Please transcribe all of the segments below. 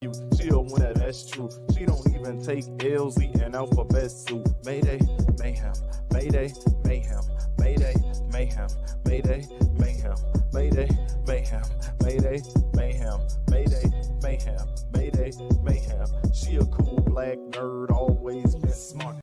you. She a winner, that's true. She don't even take L's, eating alphabet soup. Mayday, mayhem, mayday, mayhem, mayday, mayhem, mayday, mayhem, mayday, mayhem, mayday, mayhem, mayday, mayhem, mayday, mayhem. She a cool black nerd, always been smart.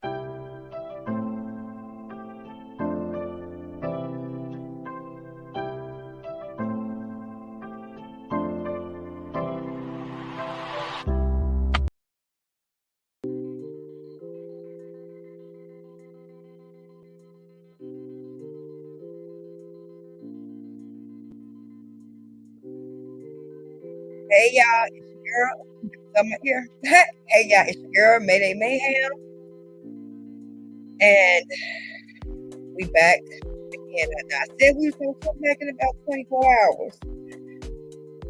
Hey y'all, it's your girl. I'm here. Hey y'all, it's your girl Mayday Mayhem, and we back again. I said we was gonna come back in about 24 hours.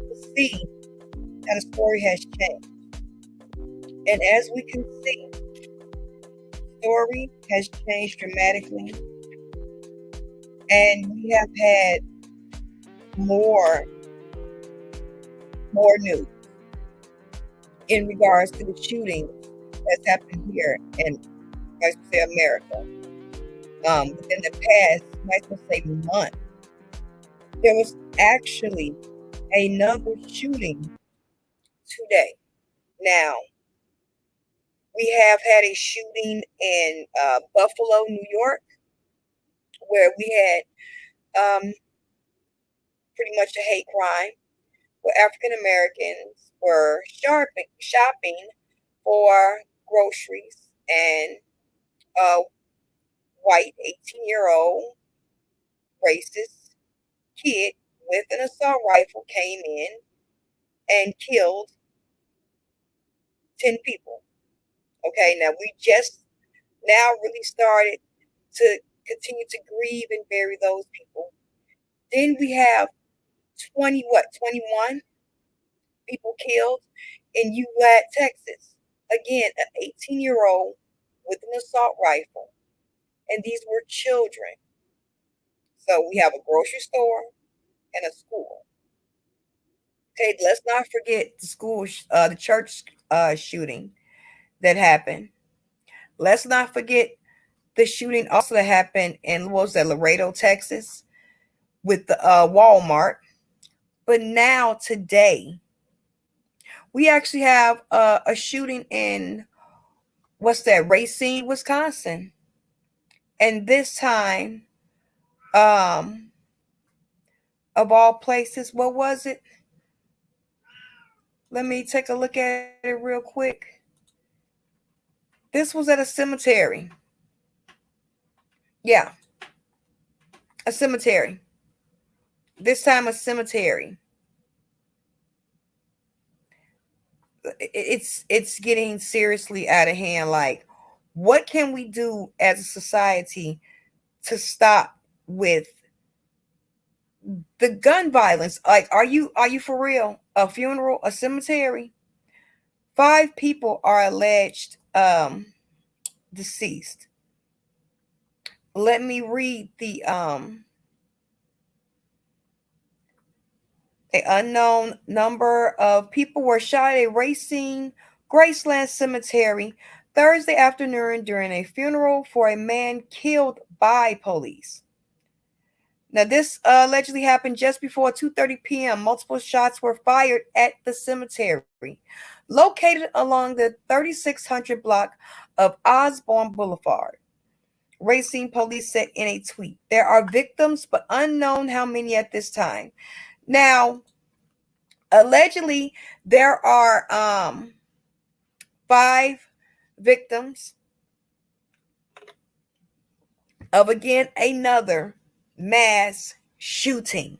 Let's see how the story has changed, and as we can see, the story has changed dramatically, and we have had more news in regards to the shooting that's happened here in, I should say, America. Within the past, might as well say month, there was actually another shooting today. Now, we have had a shooting in Buffalo, New York, where we had pretty much a hate crime where African Americans were shopping for groceries, and a white 18-year-old racist kid with an assault rifle came in and killed 10 people. Okay, now we just now really started to continue to grieve and bury those people. Then we have 21 people killed in Uvalde, Texas. Again, an 18-year-old with an assault rifle, and these were children. So we have a grocery store and a school. Okay, let's not forget the church shooting that happened. Let's not forget the shooting also that happened in, what was that, Laredo, Texas, with the Walmart. But now today, we actually have a shooting in, what's that, Racine, Wisconsin. And this time, of all places, what was it? Let me take a look at it real quick. This was at a cemetery. Yeah, a cemetery. This time a cemetery. It's getting seriously out of hand. Like, what can we do as a society to stop with the gun violence? Like, are you for real? A funeral, a cemetery. 5 people are alleged deceased. Let me read the an unknown number of people were shot at a Racine Graceland Cemetery Thursday afternoon during a funeral for a man killed by police. Now, this allegedly happened just before 2:30 p.m. Multiple shots were fired at the cemetery, located along the 3600 block of Osborne Boulevard. Racine police said in a tweet, "There are victims, but unknown how many at this time." Now, allegedly, there are 5 victims of, again, another mass shooting.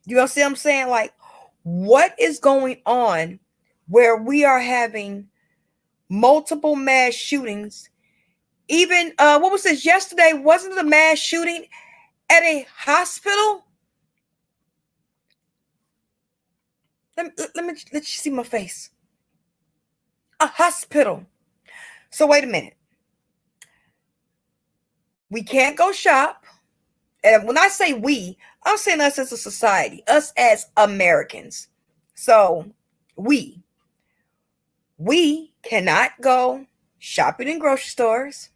You see what I'm saying? Like, what is going on where we are having multiple mass shootings? Even what was this yesterday? Wasn't it a mass shooting at a hospital? Let you see my face. A hospital. So wait a minute. We can't go shop. And when I say we, I'm saying us as a society, us as Americans. So We cannot go shopping in grocery stores.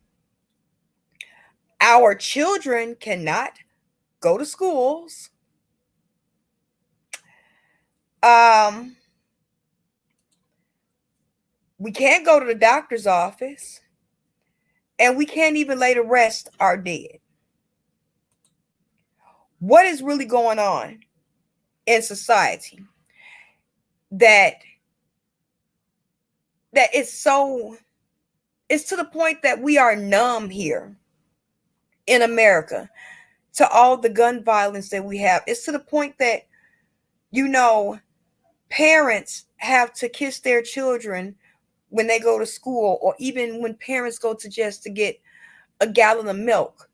Our children cannot go to schools. We can't go to the doctor's office, and we can't even lay to rest our dead. What is really going on in society that it's to the point that we are numb here in America to all the gun violence that we have? It's to the point that, parents have to kiss their children when they go to school, or even when parents go to just to get a gallon of milk,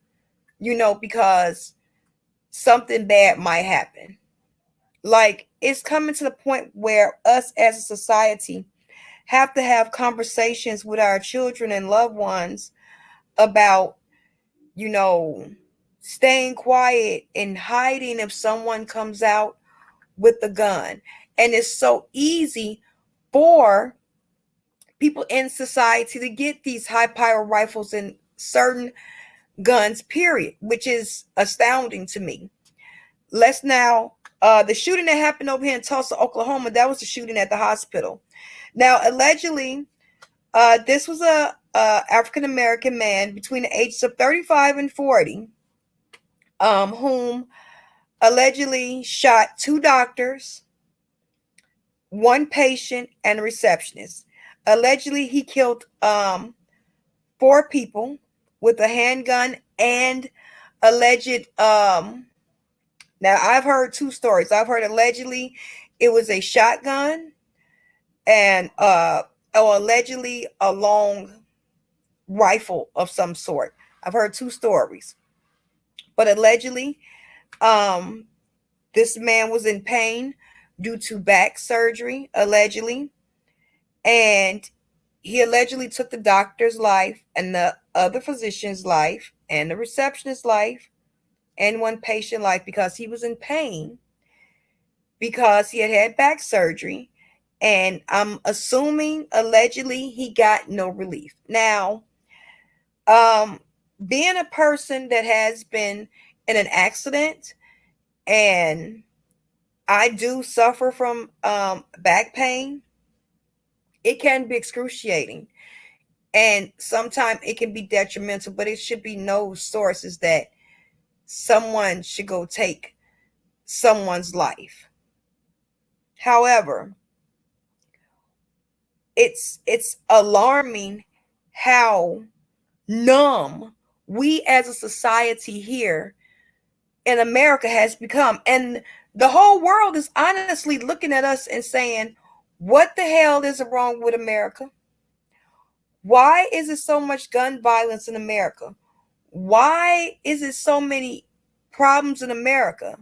because something bad might happen. Like, it's coming to the point where us as a society have to have conversations with our children and loved ones about, staying quiet and hiding if someone comes out with a gun. And it's so easy for people in society to get these high power rifles and certain guns, period, which is astounding to me. Let's now, the shooting that happened over here in Tulsa, Oklahoma, that was the shooting at the hospital. Now, allegedly, this was a African-American man between the ages of 35 and 40, whom allegedly shot 2 doctors, 1 patient, and a receptionist. Allegedly, he killed 4 people with a handgun, and alleged, now I've heard 2 stories. I've heard allegedly it was a shotgun, and or allegedly a long rifle of some sort. I've heard 2 stories. But allegedly, this man was in pain due to back surgery, allegedly. And he allegedly took the doctor's life and the other physician's life and the receptionist's life and 1 patient life because he was in pain because he had back surgery. And I'm assuming allegedly he got no relief. Now, being a person that has been in an accident, and I do suffer from back pain, it can be excruciating. And sometimes it can be detrimental, but it should be no sources that someone should go take someone's life. However, it's alarming how numb we as a society here in America has become. And the whole world is honestly looking at us and saying, what the hell is wrong with America? Why is it so much gun violence in America? Why is it so many problems in America?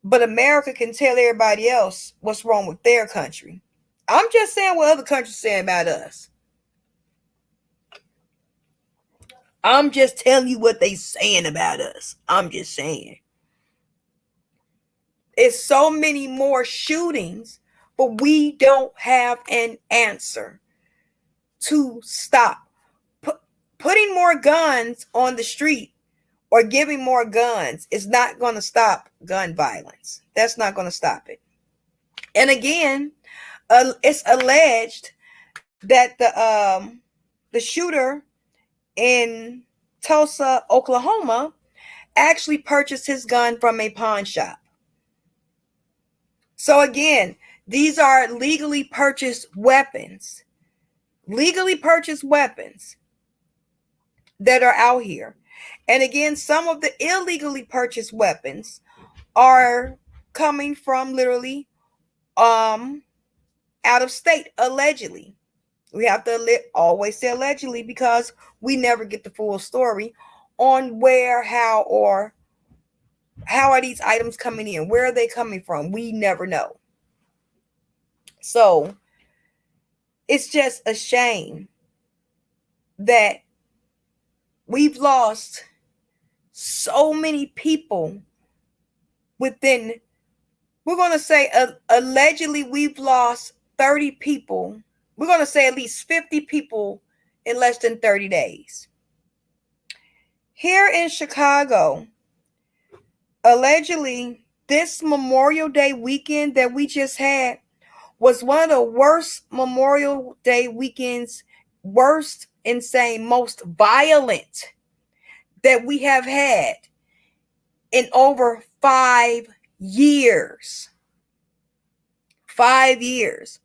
But America can tell everybody else what's wrong with their country. I'm just saying what other countries say about us. I'm just telling you what they saying about us. I'm just saying. It's so many more shootings, but we don't have an answer to stop. Putting more guns on the street or giving more guns is not going to stop gun violence. That's not going to stop it. And again, it's alleged that the shooter in Tulsa, Oklahoma, actually purchased his gun from a pawn shop. So again, these are legally purchased weapons. Legally purchased weapons that are out here. And again, some of the illegally purchased weapons are coming from literally out of state, allegedly. We have to always say allegedly because we never get the full story on where, how, or how are these items coming in? Where are they coming from? We never know. So it's just a shame that we've lost so many people within we're going to say allegedly we've lost 30 people. We're going to say at least 50 people in less than 30 days. Here in Chicago, allegedly, this Memorial Day weekend that we just had was one of the worst Memorial Day weekends, worst, insane, most violent that we have had in over 5 years. 5 years.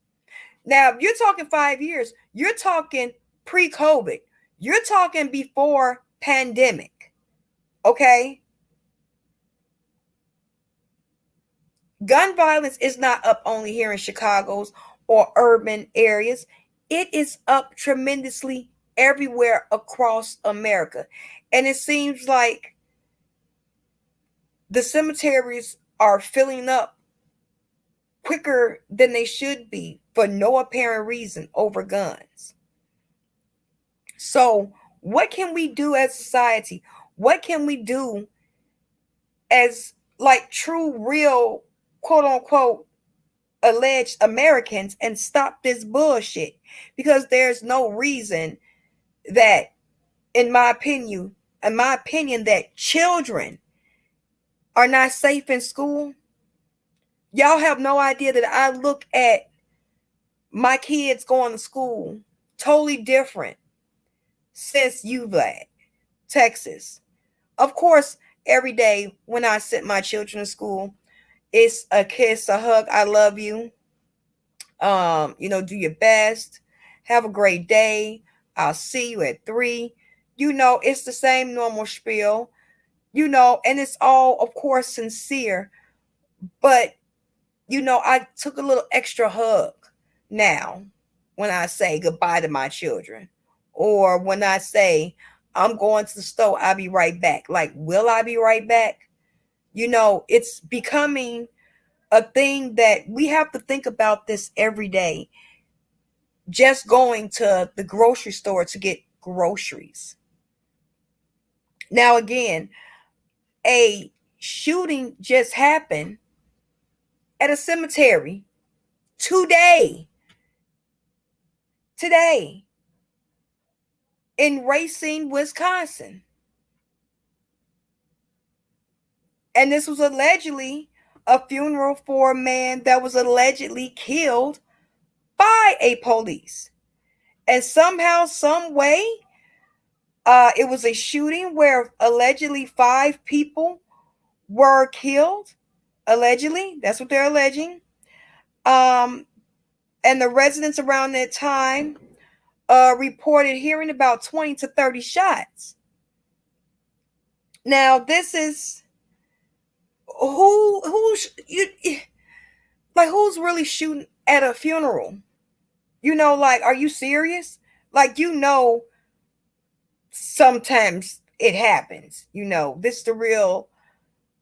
Now, if you're talking 5 years, you're talking pre-COVID. You're talking before pandemic. Okay? Gun violence is not up only here in Chicago's or urban areas. It is up tremendously everywhere across America. And it seems like the cemeteries are filling up quicker than they should be for no apparent reason over guns. So, what can we do as society? What can we do as like true, real, quote unquote, alleged Americans and stop this bullshit? Because there's no reason that, in my opinion, that children are not safe in school. Y'all have no idea that I look at my kids going to school totally different since UVLAD, Texas. Of course, every day when I send my children to school, it's a kiss, a hug, I love you. Do your best. Have a great day. I'll see you at 3. It's the same normal spiel, and it's all, of course, sincere. But, I took a little extra hug now when I say goodbye to my children, or when I say I'm going to the store, I'll be right back. Like, will I be right back? It's becoming a thing that we have to think about this every day. Just going to the grocery store to get groceries. Now, again, a shooting just happened at a cemetery today in Racine, Wisconsin. And this was allegedly a funeral for a man that was allegedly killed by a police. And somehow, some way, it was a shooting where allegedly 5 people were killed. Allegedly, that's what they're alleging. And the residents around that time reported hearing about 20 to 30 shots. Now, this is who's really shooting at a funeral? Are you serious? Sometimes it happens. This is the real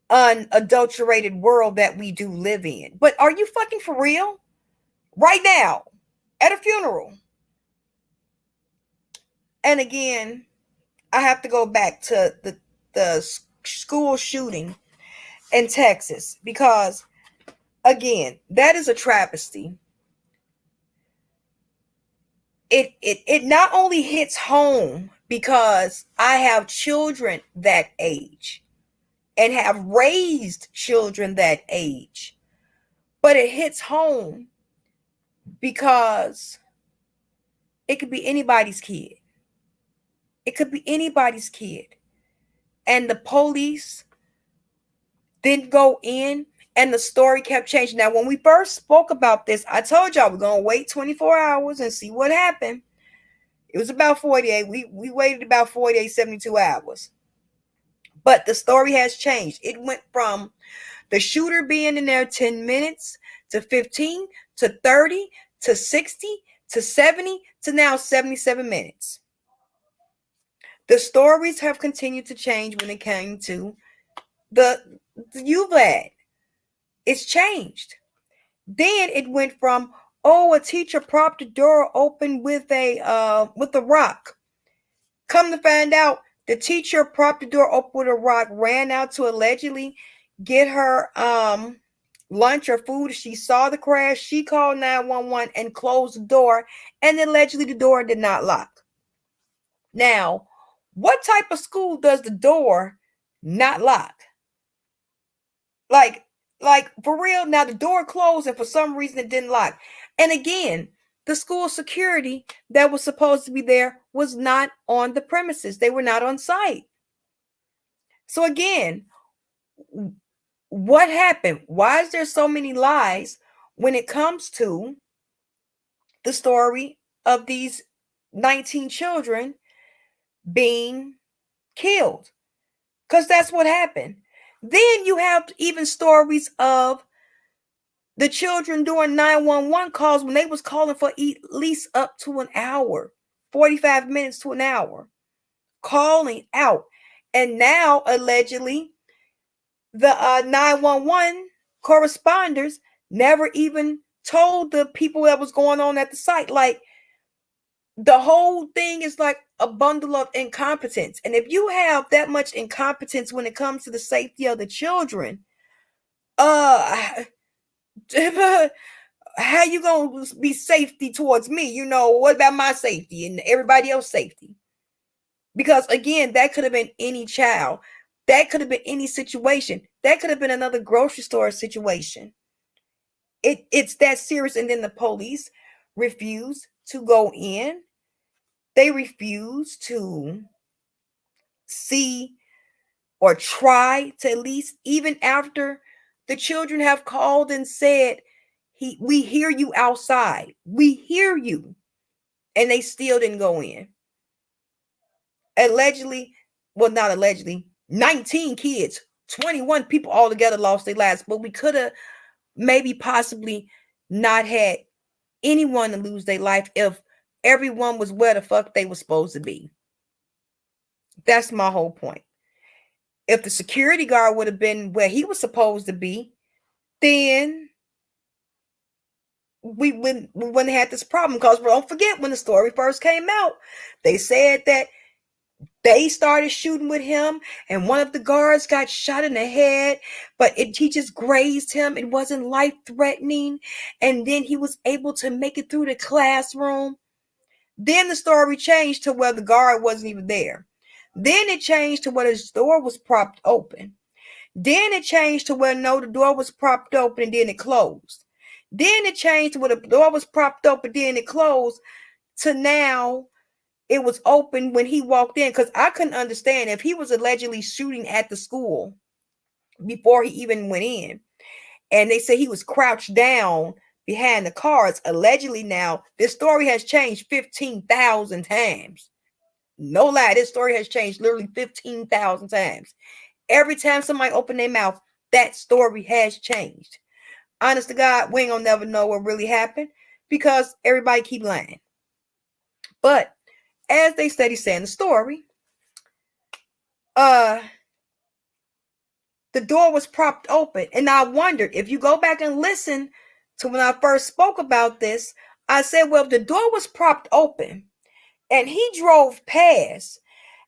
unadulterated world that we do live in. But are you fucking for real? Right now, at a funeral. And again, I have to go back to the school shooting in Texas, because, again, that is a travesty. It not only hits home because I have children that age and have raised children that age, but it hits home because it could be anybody's kid. It could be anybody's kid. And the police didn't go in, and the story kept changing. Now, when we first spoke about this, I told y'all we're going to wait 24 hours and see what happened. It was about 48. We waited about 48, 72 hours. But the story has changed. It went from the shooter being in there 10 minutes to 15 to 30 to 60 to 70 to now 77 minutes. The stories have continued to change when it came to the UVLAD. It's changed. Then it went from, a teacher propped the door open with a rock. Come to find out, the teacher propped the door open with a rock, ran out to allegedly get her lunch or food. She saw the crash. She called 911 and closed the door. And allegedly the door did not lock. Now, what type of school does the door not lock? Like for real. Now the door closed and for some reason it didn't lock. And again, the school security that was supposed to be there was not on the premises. They were not on site. So again, what happened? Why is there so many lies when it comes to the story of these 19 children being killed? Because that's what happened. Then you have even stories of the children doing 911 calls when they was calling for at least up to an hour, 45 minutes to an hour, calling out. And now, allegedly, the 911 corresponders never even told the people that was going on at the site. Like, the whole thing is like a bundle of incompetence. And if you have that much incompetence when it comes to the safety of the children, how you gonna be safety towards me? You know, what about my safety and everybody else's safety? Because again, that could have been any child. That could have been any situation. That could have been another grocery store situation. It's that serious. And then the police refuse to go in. They refuse to see or try to, at least even after the children have called and said, we hear you outside. We hear you. And they still didn't go in. Allegedly, well, not allegedly, 19 kids, 21 people altogether lost their lives. But we could have maybe possibly not had anyone to lose their life if everyone was where the fuck they were supposed to be. That's my whole point. If the security guard would have been where he was supposed to be, then we wouldn't have had this problem. Because don't forget, when the story first came out, they said that they started shooting with him and one of the guards got shot in the head, but he just grazed him. It wasn't life-threatening. And then he was able to make it through the classroom. Then the story changed to where the guard wasn't even there. Then it changed to where his door was propped open. Then it changed to where no, the door was propped open and then it closed. Then it changed to where the door was propped open, then it closed, to now it was open when he walked in. Because I couldn't understand if he was allegedly shooting at the school before he even went in. And they say he was crouched down behind the cars. Allegedly now, this story has changed 15,000 times. No lie, this story has changed literally 15,000 times. Every time somebody opened their mouth, that story has changed. Honest to God, we ain't gonna never know what really happened because everybody keep lying. But as they steady saying the story, the door was propped open. And I wondered, if you go back and listen to when I first spoke about this, I said, well, if the door was propped open and he drove past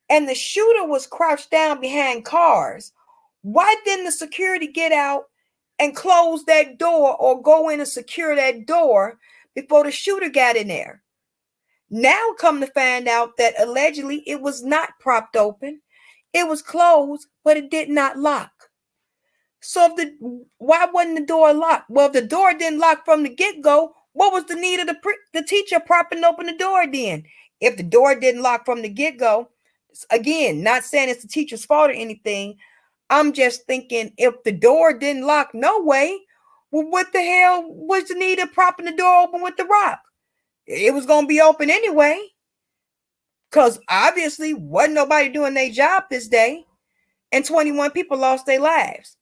and the shooter was crouched down behind cars, why didn't the security get out and close that door or go in and secure that door before the shooter got in there? Now come to find out that allegedly it was not propped open. It was closed, but it did not lock. So why wasn't the door locked? Well, if the door didn't lock from the get-go, what was the need of the teacher propping open the door then? If the door didn't lock from the get-go, again, not saying it's the teacher's fault or anything, I'm just thinking if the door didn't lock no way, well, what the hell was the need of propping the door open with the rock? It was going to be open anyway. Because obviously wasn't nobody doing their job this day. And 21 people lost their lives,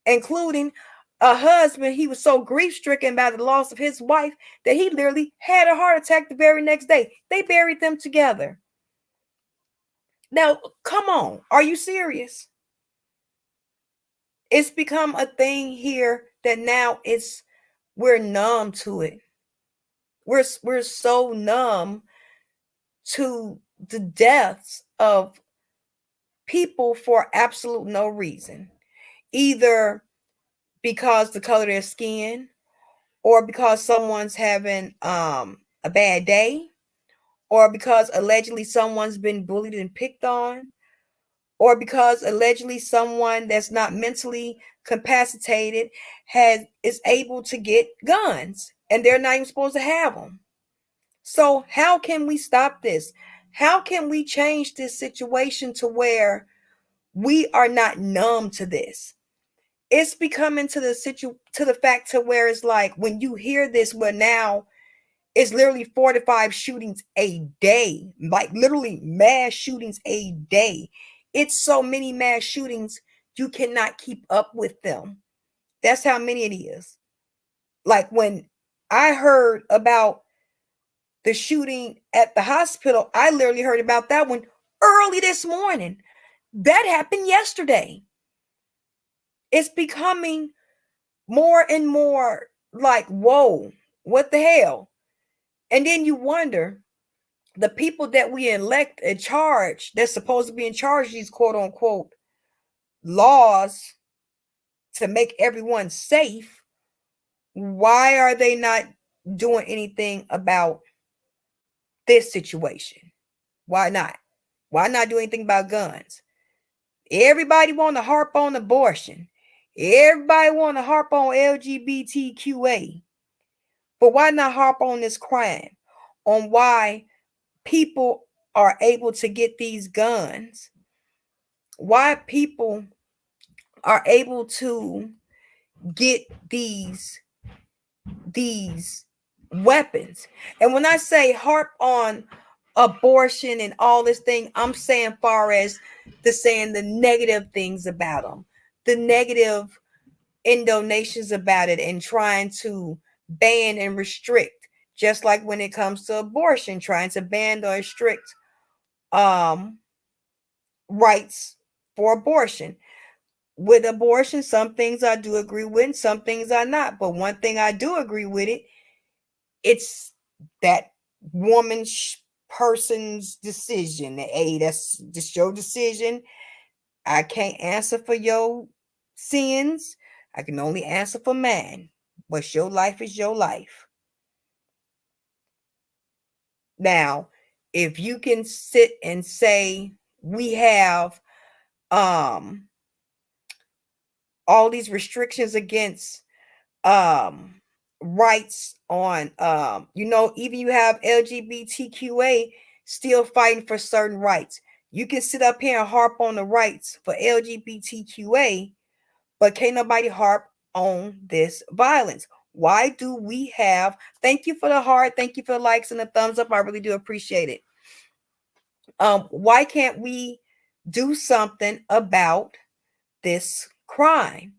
including a husband. He was so grief-stricken by the loss of his wife that he literally had a heart attack the very next day. They buried them together. Now, come on. Are you serious? It's become a thing here that now we're numb to it. We're so numb to the deaths of people for absolute no reason. Either because the color of their skin, or because someone's having a bad day, or because allegedly someone's been bullied and picked on, or because allegedly someone that's not mentally capacitated is able to get guns and they're not even supposed to have them. So how can we stop this? How can we change this situation to where we are not numb to this? It's becoming to the fact to where it's like when you hear this, where now it's literally 4 to 5 shootings a day, like literally mass shootings a day. It's so many mass shootings, you cannot keep up with them. That's how many it is. Like when I heard about the shooting at the hospital, I literally heard about that one early this morning. That happened yesterday. It's becoming more and more like, whoa, what the hell? And then you wonder, the people that we elect in charge, they're supposed to be in charge of these quote unquote laws to make everyone safe. Why are they not doing anything about this situation? Why not? Why not do anything about guns? Everybody want to harp on abortion. Everybody want to harp on LGBTQA. But why not harp on this crime? On why people are able to get these guns? Why people are able to get these weapons? And when I say harp on abortion and all this thing, I'm saying far as saying the negative things about them, the negative indonations about it, and trying to ban and restrict, just like when it comes to abortion, trying to ban or restrict rights for abortion. With abortion, some things I do agree with, and some things I not. But one thing I do agree with it's that woman's person's decision. Hey, that's just your decision. I can't answer for your sins. I can only answer for mine. But your life is your life. Now, if you can sit and say we have all these restrictions against rights on even you have LGBTQA still fighting for certain rights. You can sit up here and harp on the rights for LGBTQA, but can't nobody harp on this violence. Why do we have, thank you for the heart, thank you for the likes and the thumbs up, I really do appreciate it. Why can't we do something about this crime?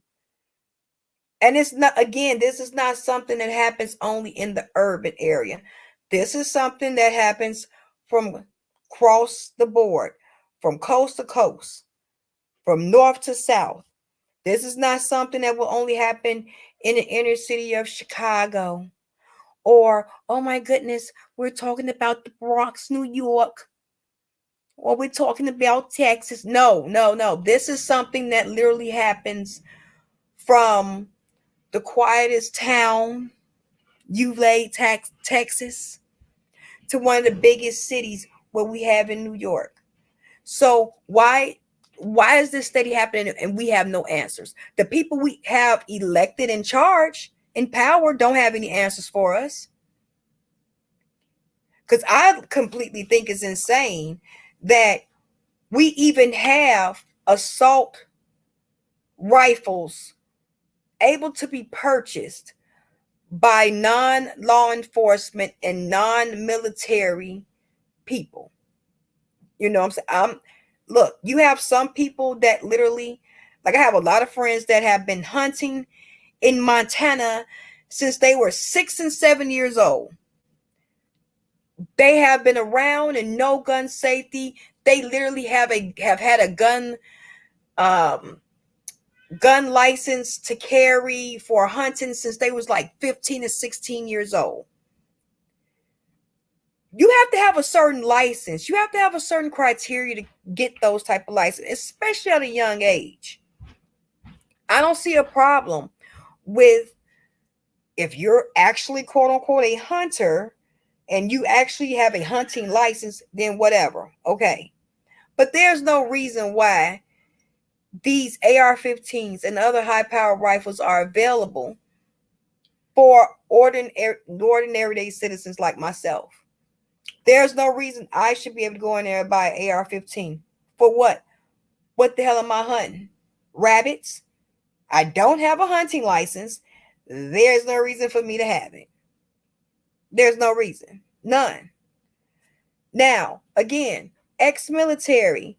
And it's not, again, this is not something that happens only in the urban area. This is something that happens from across the board, from coast to coast, from north to south. This is not something that will only happen in the inner city of Chicago. Or, oh my goodness, we're talking about the Bronx, New York. Or we're talking about Texas. No. This is something that literally happens from the quietest town, Uvalde, Texas, to one of the biggest cities where we have in New York. So why is this steady happening and we have no answers? The people we have elected in charge, in power, don't have any answers for us. Because I completely think it's insane that we even have assault rifles able to be purchased by non-law enforcement and non-military people. You know what I'm saying? Look, you have some people that literally, like I have a lot of friends that have been hunting in Montana since they were 6 and 7 years old. They have been around and know gun safety. They literally have had a gun license to carry for hunting since they was like 15 to 16 years old. You have to have a certain license. You have to have a certain criteria to get those type of licenses, especially at a young age. I don't see a problem with, if you're actually quote unquote a hunter and you actually have a hunting license, then whatever. Okay. But there's no reason why these AR-15s and other high-powered rifles are available for ordinary day citizens like myself. There's no reason I should be able to go in there and buy an AR-15. For what? What the hell am I hunting? Rabbits? I don't have a hunting license. There's no reason for me to have it. There's no reason. None. Now, again, ex-military,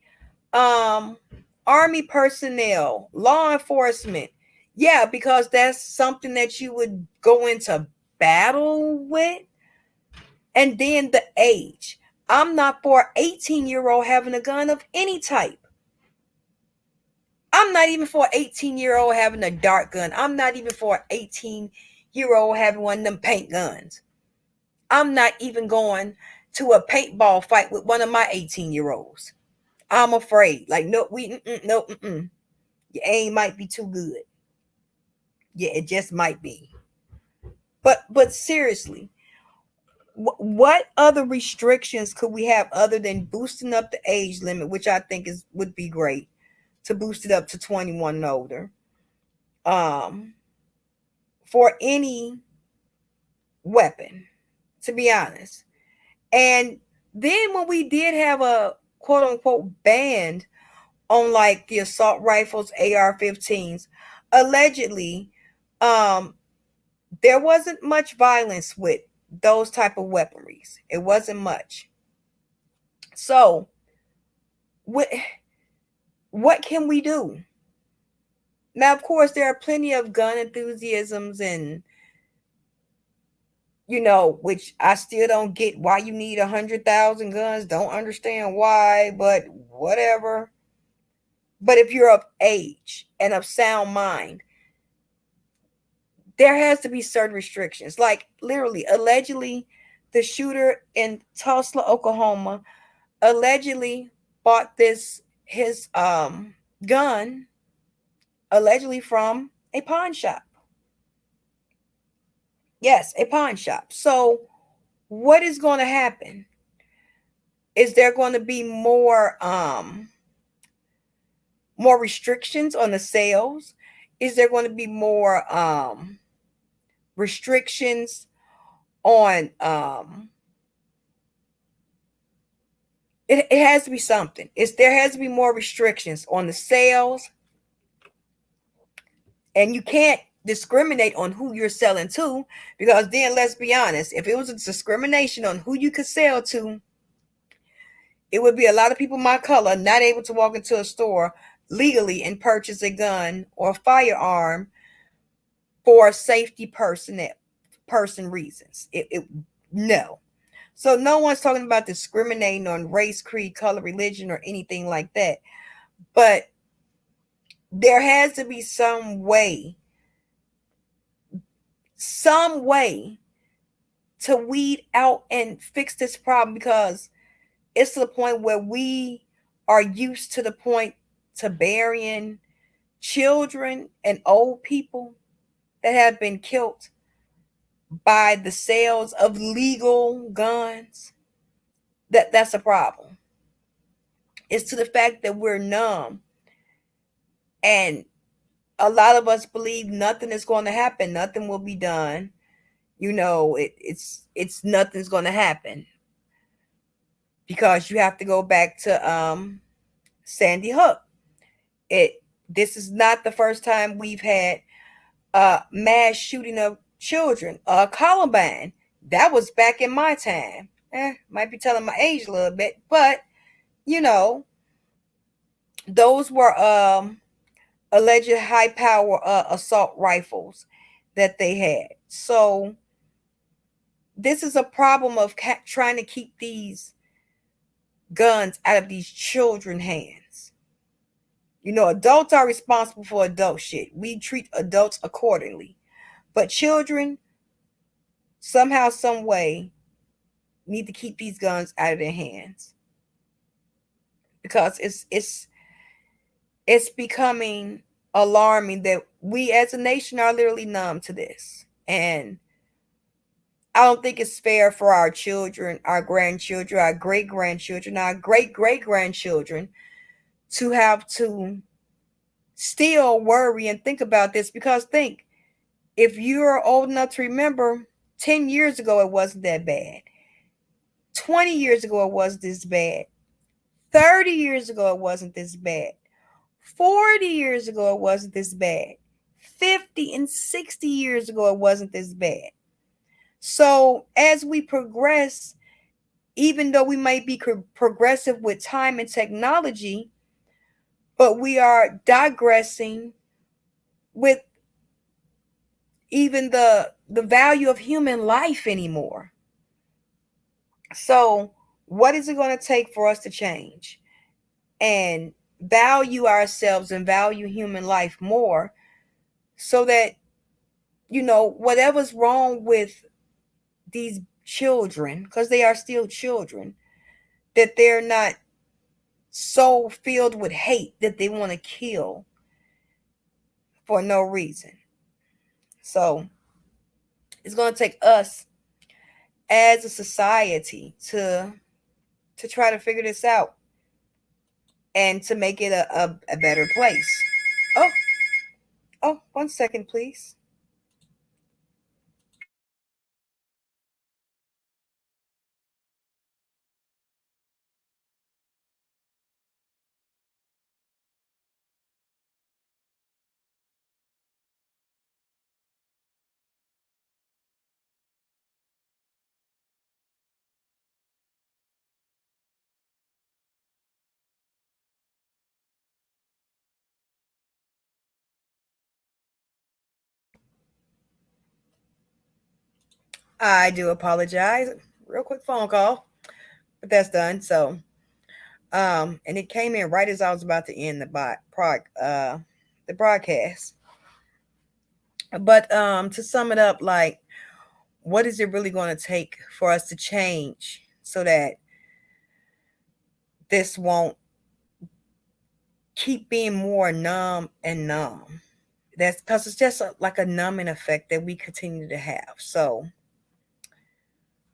army personnel, law enforcement. Yeah, because that's something that you would go into battle with. And then the age. I'm not for an 18-year-old having a gun of any type. I'm not even for an 18-year-old having a dart gun. I'm not even for an 18-year-old having one of them paint guns. I'm not even going to a paintball fight with one of my 18-year-olds. I'm afraid. Like, no, your aim might be too good. Yeah, it just might be. But seriously, what other restrictions could we have other than boosting up the age limit, which I think would be great to boost it up to 21 and older, for any weapon, to be honest. And then when we did have a quote unquote ban on like the assault rifles, AR-15s, allegedly, there wasn't much violence with those type of weaponries. It wasn't much. So what can we do? Now, of course, there are plenty of gun enthusiasms and, which I still don't get why you need 100,000 guns. Don't understand why, but whatever. But if you're of age and of sound mind, there has to be certain restrictions. Like literally, allegedly, the shooter in Tulsa, Oklahoma, allegedly bought his gun allegedly from a pawn shop. Yes, a pawn shop. So what is going to happen? Is there going to be more restrictions on the sales? Is there going to be more restrictions on it has to be something. There has to be more restrictions on the sales, and you can't discriminate on who you're selling to, because then let's be honest, if it was a discrimination on who you could sell to, it would be a lot of people my color not able to walk into a store legally and purchase a gun or a firearm for safety person reasons. No. So no one's talking about discriminating on race, creed, color, religion, or anything like that. But there has to be some way to weed out and fix this problem, because it's to the point where we are used to the point to burying children and old people that have been killed by the sales of legal guns. That's a problem. It's to the fact that we're numb, and a lot of us believe nothing is going to happen, nothing will be done. It's nothing's going to happen, because you have to go back to Sandy Hook. This is not the first time we've had mass shooting of children. Columbine, that was back in my time. Might be telling my age a little bit, but those were alleged high power assault rifles that they had. So this is a problem of trying to keep these guns out of these children's hands. Adults are responsible for adult shit. We treat adults accordingly. But children, somehow, some way, need to keep these guns out of their hands, because it's becoming alarming that we as a nation are literally numb to this. And I don't think it's fair for our children, our grandchildren, our great grandchildren, our great great grandchildren to have to still worry and think about this. Because think, if you're old enough to remember, 10 years ago it wasn't that bad. 20 years ago it wasn't this bad. 30 years ago it wasn't this bad. 40 years ago it wasn't this bad. 50 and 60 years ago it wasn't this bad. So as we progress, even though we might be progressive with time and technology, but we are digressing with even the value of human life anymore. So what is it going to take for us to change and value ourselves and value human life more, so that, you know, whatever's wrong with these children, because they are still children, that they're not so filled with hate that they want to kill for no reason. So it's going to take us as a society to try to figure this out and to make it a better place. Oh, 1 second, please. I do apologize. Real quick phone call, but that's done. So, and it came in right as I was about to end the broadcast. But to sum it up, like, what is it really going to take for us to change so that this won't keep being more numb and numb? That's because it's just like a numbing effect that we continue to have. So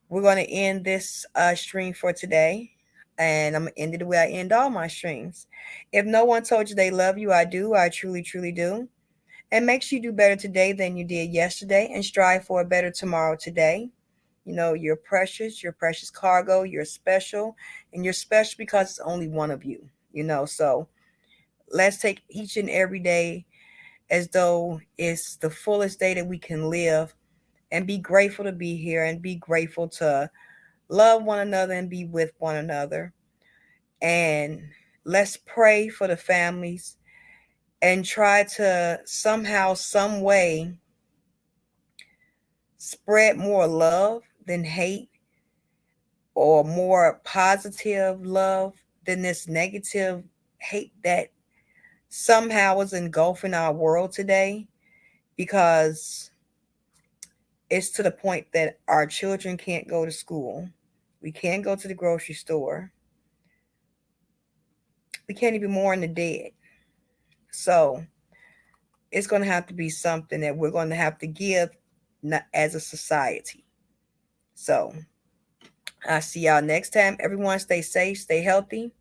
we're going to end this stream for today. And I'm going to end it the way I end all my streams. If no one told you they love you, I do. I truly, truly do. And make sure you do better today than you did yesterday, and strive for a better tomorrow today. You know, you're precious cargo, you're special, and you're special because it's only one of you, you know. So let's take each and every day as though it's the fullest day that we can live, and be grateful to be here, and be grateful to love one another and be with one another. And let's pray for the families and try to somehow, some way, spread more love than hate, or more positive love than this negative hate that somehow is engulfing our world today. Because it's to the point that our children can't go to school. We can't go to the grocery store. We can't even mourn the dead. So it's going to have to be something that we're going to have to give as a society. So I'll see y'all next time. Everyone stay safe, stay healthy.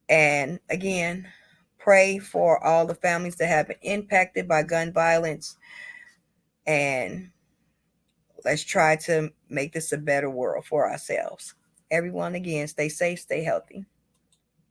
And again, pray for all the families that have been impacted by gun violence. And let's try to make this a better world for ourselves. Everyone, again, stay safe, stay healthy.